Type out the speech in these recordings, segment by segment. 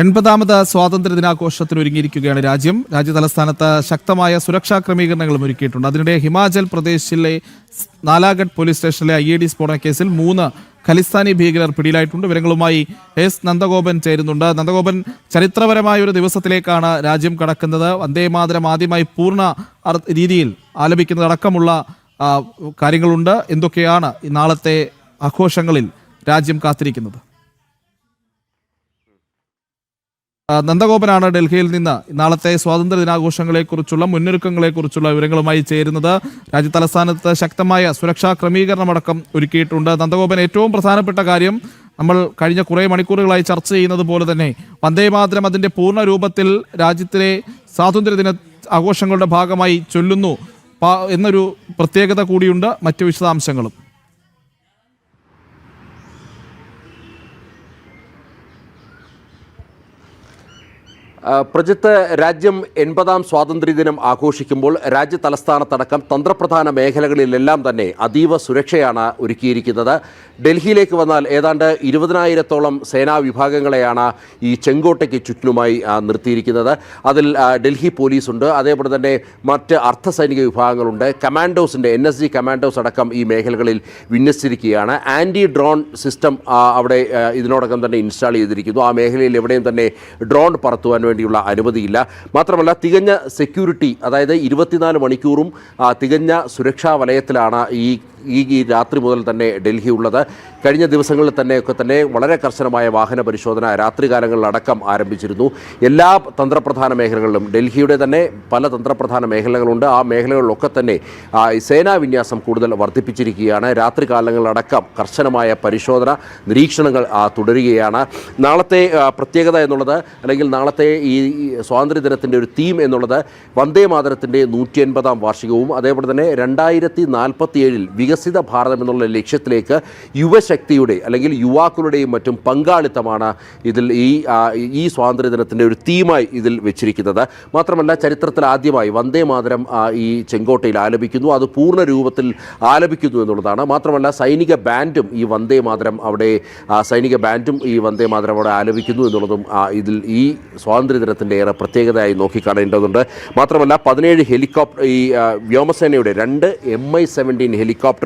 80ാമത് സ്വാതന്ത്ര്യ ദിനാഘോഷത്തിന് ഒരുങ്ങിയിരിക്കുകയാണ് രാജ്യ തലസ്ഥാനത്ത് ശക്തമായ സുരക്ഷാ ക്രമീകരണങ്ങളും ഒരുക്കിയിട്ടുണ്ട്. അതിനിടെ ഹിമാചൽ പ്രദേശിലെ നാലാഗഡ് പോലീസ് സ്റ്റേഷനിലെ IED സ്ഫോടന കേസിൽ 3 ഖലിസ്ഥാനി ഭീകരർ പിടിയിലായിട്ടുണ്ട്. വിവരങ്ങളുമായി S നന്ദഗോപൻ ചേരുന്നുണ്ട്. നന്ദഗോപൻ, ചരിത്രപരമായ ഒരു ദിവസത്തിലേക്കാണ് രാജ്യം കടക്കുന്നത്. വന്ദേമാതരം ആദ്യമായി പൂർണ്ണ രീതിയിൽ ആലപിക്കുന്നതടക്കമുള്ള കാര്യങ്ങളുണ്ട്. എന്തൊക്കെയാണ് ഈ നാളത്തെ ആഘോഷങ്ങളിൽ രാജ്യം കാത്തിരിക്കുന്നത്? നന്ദഗോപനാണ് ഡൽഹിയിൽ നിന്ന് നാളത്തെ സ്വാതന്ത്ര്യ ദിനാഘോഷങ്ങളെക്കുറിച്ചുള്ള മുന്നൊരുക്കങ്ങളെക്കുറിച്ചുള്ള വിവരങ്ങളുമായി ചേരുന്നത്. രാജ്യതലസ്ഥാനത്ത് ശക്തമായ സുരക്ഷാ ക്രമീകരണമടക്കം ഒരുക്കിയിട്ടുണ്ട്. നന്ദഗോപൻ, ഏറ്റവും പ്രധാനപ്പെട്ട കാര്യം നമ്മൾ കഴിഞ്ഞ കുറേ മണിക്കൂറുകളായി ചർച്ച ചെയ്യുന്നത് പോലെ തന്നെ വന്ദേമാതരം അതിൻ്റെ പൂർണ്ണ രൂപത്തിൽ രാജ്യത്തിലെ സ്വാതന്ത്ര്യദിന ആഘോഷങ്ങളുടെ ഭാഗമായി ചൊല്ലുന്നു എന്നൊരു പ്രത്യേകത കൂടിയുണ്ട്. മറ്റു വിശദാംശങ്ങളും പ്രജിത്ത്, രാജ്യം 80ാം സ്വാതന്ത്ര്യദിനം ആഘോഷിക്കുമ്പോൾ രാജ്യ തലസ്ഥാനത്തടക്കം തന്ത്രപ്രധാന മേഖലകളിലെല്ലാം തന്നെ അതീവ സുരക്ഷയാണ് ഒരുക്കിയിരിക്കുന്നത്. ഡൽഹിയിലേക്ക് വന്നാൽ ഏതാണ്ട് 20,000-ഓളം സേനാ വിഭാഗങ്ങളെയാണ് ഈ ചെങ്കോട്ടയ്ക്ക് ചുറ്റിനുമായി നിർത്തിയിരിക്കുന്നത്. അതിൽ ഡൽഹി പോലീസുണ്ട്, അതേപോലെ തന്നെ മറ്റ് അർദ്ധസൈനിക വിഭാഗങ്ങളുണ്ട്. കമാൻഡോസിൻ്റെ NSG കമാൻഡോസ് അടക്കം ഈ മേഖലകളിൽ വിന്യസിച്ചിരിക്കുകയാണ്. ആൻറ്റി ഡ്രോൺ സിസ്റ്റം അവിടെ ഇതിനോടകം തന്നെ ഇൻസ്റ്റാൾ ചെയ്തിരിക്കുന്നു. ആ മേഖലയിൽ എവിടെയും തന്നെ ഡ്രോൺ പറത്തുവാൻ വേണ്ടിയുള്ള അനുമതിയില്ല. മാത്രമല്ല, തികഞ്ഞ സെക്യൂരിറ്റി, അതായത് 24 മണിക്കൂറും തികഞ്ഞ സുരക്ഷാ വലയത്തിലാണ് ഈ രാത്രി മുതൽ തന്നെ ഡൽഹി ഉള്ളത്. കഴിഞ്ഞ ദിവസങ്ങളിൽ തന്നെ വളരെ കർശനമായ വാഹന പരിശോധന രാത്രികാലങ്ങളിലടക്കം ആരംഭിച്ചിരുന്നു. എല്ലാ തന്ത്രപ്രധാന മേഖലകളിലും ഡൽഹിയുടെ തന്നെ പല തന്ത്രപ്രധാന മേഖലകളുണ്ട്. ആ മേഖലകളിലൊക്കെ തന്നെ സേനാ വിന്യാസം കൂടുതൽ വർദ്ധിപ്പിച്ചിരിക്കുകയാണ്. രാത്രികാലങ്ങളിലടക്കം കർശനമായ പരിശോധന, നിരീക്ഷണങ്ങൾ തുടരുകയാണ്. നാളത്തെ പ്രത്യേകത എന്നുള്ളത്, അല്ലെങ്കിൽ നാളത്തെ ഈ സ്വാതന്ത്ര്യദിനത്തിൻ്റെ ഒരു തീം എന്നുള്ളത് വന്ദേമാതരത്തിൻ്റെ 180ാം വാർഷികവും അതേപോലെ തന്നെ 2047 വികസിത ഭാരതം എന്നുള്ള ലക്ഷ്യത്തിലേക്ക് യുവശക്തിയുടെ അല്ലെങ്കിൽ യുവാക്കളുടെയും മറ്റും പങ്കാളിത്തമാണ് ഇതിൽ ഈ സ്വാതന്ത്ര്യദിനത്തിൻ്റെ ഒരു തീമായി ഇതിൽ വെച്ചിരിക്കുന്നത്. മാത്രമല്ല, ചരിത്രത്തിൽ ആദ്യമായി വന്ദേമാതരം ഈ ചെങ്കോട്ടയിൽ ആലപിക്കുന്നു. അത് പൂർണ്ണ രൂപത്തിൽ ആലപിക്കുന്നു എന്നുള്ളതാണ്. മാത്രമല്ല, സൈനിക ബാൻഡും ഈ വന്ദേമാതരം അവിടെ ആലപിക്കുന്നു എന്നുള്ളതും ഇതിൽ ഈ സ്വാതന്ത്ര്യദിനത്തിൻ്റെ ഏറെ പ്രത്യേകതയായി നോക്കിക്കാണേണ്ടതുണ്ട്. മാത്രമല്ല, 17 ഹെലികോപ്റ്റർ, ഈ വ്യോമസേനയുടെ 2 MI-17 ഹെലികോപ്റ്ററുകൾ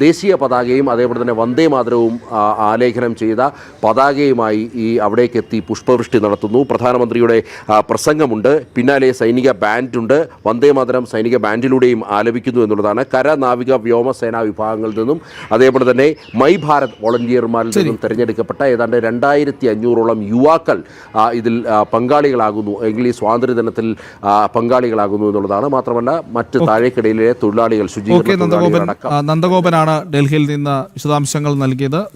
ദേശീയ പതാകയും അതേപോലെ തന്നെ വന്ദേമാതരവും ആലേഖനം ചെയ്ത പതാകയുമായി അവിടേക്ക് എത്തി പുഷ്പവൃഷ്ടി നടത്തുന്നു. പ്രധാനമന്ത്രിയുടെ പ്രസംഗമുണ്ട്, പിന്നാലെ സൈനിക ബാൻഡുണ്ട്. വന്ദേമാതരം സൈനിക ബാൻഡിലൂടെയും ആലപിക്കുന്നു എന്നുള്ളതാണ്. കര, നാവിക, വ്യോമസേനാ വിഭാഗങ്ങളിൽ നിന്നും അതേപോലെ തന്നെ മൈ ഭാരത് വോളണ്ടിയർമാരിൽ നിന്നും തിരഞ്ഞെടുക്കപ്പെട്ട ഏതാണ്ട് 2500ഓളം യുവാക്കൾ ഇതിൽ പങ്കാളികളാകുന്നു, എങ്കിൽ ഈ സ്വാതന്ത്ര്യദിനത്തിൽ പങ്കാളികളാകുന്നു എന്നുള്ളതാണ്. മാത്രമല്ല, മറ്റ് താഴേക്കിടയിലെ തൊഴിലാളികൾ, ശുചീകരണ തൊഴിലാളികൾ. നന്ദഗോപനാണ് ഡൽഹിയിൽ നിന്ന് വിശദാംശങ്ങൾ നൽകിയത്.